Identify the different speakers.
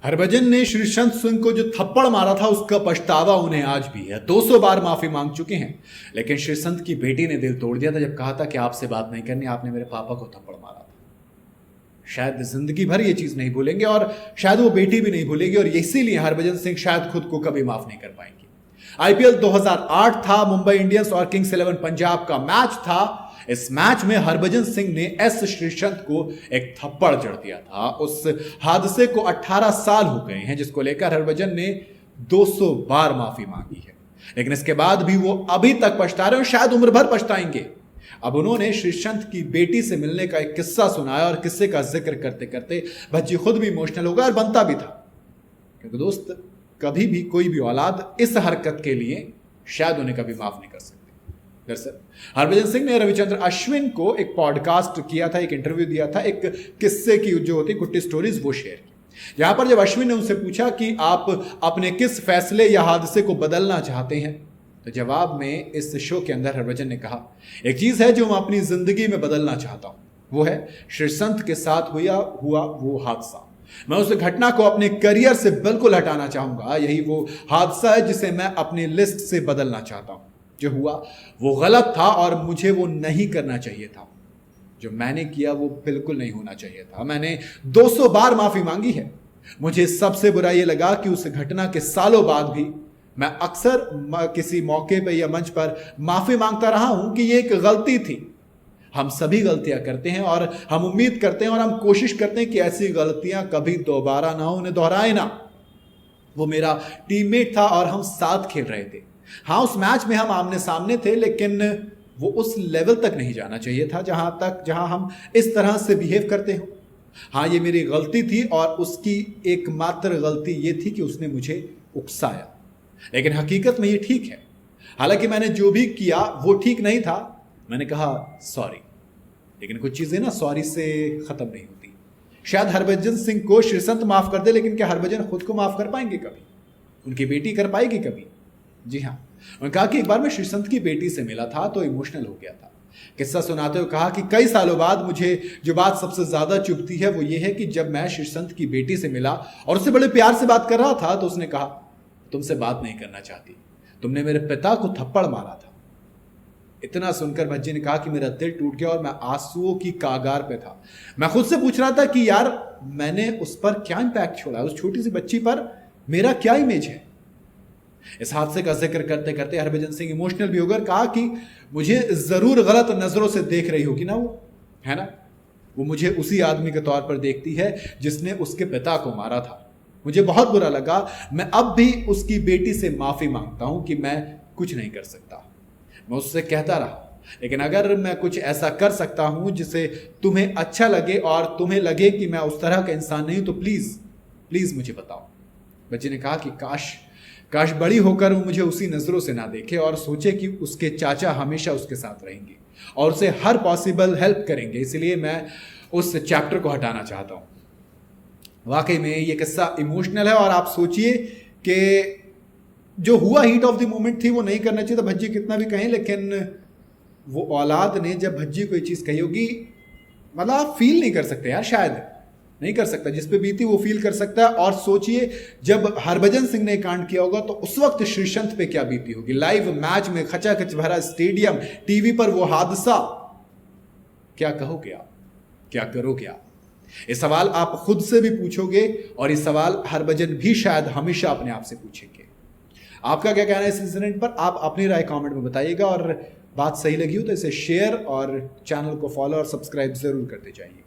Speaker 1: हरभजन ने श्रीसंत सिंह को जो थप्पड़ मारा था उसका पछतावा उन्हें आज भी है। 200 बार माफी मांग चुके हैं, लेकिन श्रीसंत की बेटी ने दिल तोड़ दिया था जब कहा था कि आपसे बात नहीं करनी, आपने मेरे पापा को थप्पड़ मारा था। शायद जिंदगी भर ये चीज नहीं भूलेंगे और शायद वो बेटी भी नहीं भूलेगी, और इसीलिए हरभजन सिंह शायद खुद को कभी माफ नहीं कर पाएंगे। आईपीएल 2008 था, मुंबई इंडियंस और किंग्स 11 पंजाब का मैच था। इस मैच में हरभजन सिंह ने एस श्रीसंत को एक थप्पड़ जड़ दिया था। उस हादसे को 18 साल हो गए हैं, जिसको लेकर हरभजन ने 200 बार माफी मांगी है, लेकिन इसके बाद भी वो अभी तक पछता रहे हैं, शायद उम्र भर पछताएंगे। अब उन्होंने श्रीसंत की बेटी से मिलने का एक किस्सा सुनाया और किस्से का जिक्र करते करते भज्जी खुद भी इमोशनल हो गया और बनता भी था, क्योंकि दोस्त कभी भी कोई भी औलाद इस हरकत के लिए शायद उन्हें कभी माफ नहीं कर सकती। दरअसल हरभजन सिंह ने रविचंद्र अश्विन को एक पॉडकास्ट किया था, एक इंटरव्यू दिया था, एक किस्से की जो होती कुट्टी स्टोरीज वो शेयर की, जहां पर जब अश्विन ने उनसे पूछा कि आप अपने किस फैसले या हादसे को बदलना चाहते हैं, तो जवाब में इस शो के अंदर हरभजन ने कहा, एक चीज है जो मैं अपनी जिंदगी में बदलना चाहता हूं, वो है श्रीसंत के साथ हुआ वो हादसा। मैं उस घटना को अपने करियर से बिल्कुल हटाना चाहूंगा। यही वो हादसा है जिसे मैं अपनी लिस्ट से बदलना चाहता हूं। जो हुआ वो गलत था और मुझे वो नहीं करना चाहिए था। जो मैंने किया वो बिल्कुल नहीं होना चाहिए था। मैंने 200 बार माफी मांगी है। मुझे सबसे बुरा ये लगा कि उस घटना के सालों बाद भी मैं अक्सर किसी मौके पर या मंच पर माफी मांगता रहा हूं कि ये एक गलती थी। हम सभी गलतियां करते हैं और हम उम्मीद करते हैं और हम कोशिश करते हैं कि ऐसी गलतियां कभी दोबारा ना हो, उन्हें दोहराए ना। वो मेरा टीममेट था और हम साथ खेल रहे थे। हाँ, उस मैच में हम आमने सामने थे, लेकिन वो उस लेवल तक नहीं जाना चाहिए था जहां हम इस तरह से बिहेव करते हो। हाँ, ये मेरी गलती थी और उसकी एकमात्र गलती ये थी कि उसने मुझे उकसाया, लेकिन हकीकत में ये ठीक है। हालांकि मैंने जो भी किया वो ठीक नहीं था। मैंने कहा सॉरी, लेकिन कुछ चीजें ना सॉरी से खत्म नहीं होती। शायद हरभजन सिंह को श्रीसंत माफ कर दे, लेकिन क्या हरभजन खुद को माफ कर पाएंगे कभी? उनकी बेटी कर पाएगी कभी? जी हाँ। उन्होंने कहा कि एक बार मैं श्रीसंत की बेटी से मिला था तो इमोशनल हो गया था। किस्सा सुनाते हुए कहा कि कई सालों बाद मुझे जो बात सबसे ज्यादा चुभती है वो ये है कि जब मैं श्रीसंत की बेटी से मिला और उससे बड़े प्यार से बात कर रहा था तो उसने कहा, तुमसे बात नहीं करना चाहती, तुमने मेरे पिता को थप्पड़ मारा था। इतना सुनकर भज्जी ने कहा कि मेरा दिल टूट गया और मैं आंसुओं की कागार पे था। मैं खुद से पूछ रहा था कि यार मैंने उस पर क्या इंपैक्ट छोड़ा, उस छोटी सी बच्ची पर मेरा क्या इमेज है। इस हादसे का जिक्र करते करते हरभजन सिंह इमोशनल भी हो गए। कहा कि मुझे जरूर गलत नजरों से देख रही होगी ना वो, है ना, वो मुझे उसी आदमी के तौर पर देखती है जिसने उसके पिता को मारा था। मुझे बहुत बुरा लगा। मैं अब भी उसकी बेटी से माफी मांगता हूं कि मैं कुछ नहीं कर सकता। मैं उससे कहता रहा, लेकिन अगर मैं कुछ ऐसा कर सकता हूं जिसे तुम्हें अच्छा लगे और तुम्हें लगे कि मैं उस तरह का इंसान नहीं हूं तो प्लीज प्लीज मुझे बताओ। बच्चे ने कहा कि काश बड़ी होकर वो मुझे उसी नजरों से ना देखे और सोचे कि उसके चाचा हमेशा उसके साथ रहेंगे और उसे हर पॉसिबल हेल्प करेंगे। इसलिए मैं उस चैप्टर को हटाना चाहता हूं। वाकई में ये किस्सा इमोशनल है और आप सोचिए कि जो हुआ हीट ऑफ द मोमेंट थी वो नहीं करना चाहिए था। भज्जी कितना भी कहें, लेकिन वो औलाद ने जब भज्जी को ये चीज कही होगी, मतलब आप फील नहीं कर सकते यार, शायद नहीं कर सकता। जिस पे बीती वो फील कर सकता है। और सोचिए जब हरभजन सिंह ने कांड किया होगा तो उस वक्त श्रीसंत पे क्या बीती होगी। लाइव मैच में खचाखच भरा स्टेडियम, टीवी पर वो हादसा, क्या कहोगे आप, क्या करोगे आप? ये सवाल आप खुद से भी पूछोगे और ये सवाल हरभजन भी शायद हमेशा अपने आप से पूछेंगे। आपका क्या कहना है इस इंसिडेंट पर? आप अपनी राय कमेंट में बताइएगा और बात सही लगी हो तो इसे शेयर और चैनल को फॉलो और सब्सक्राइब जरूर करते जाइए।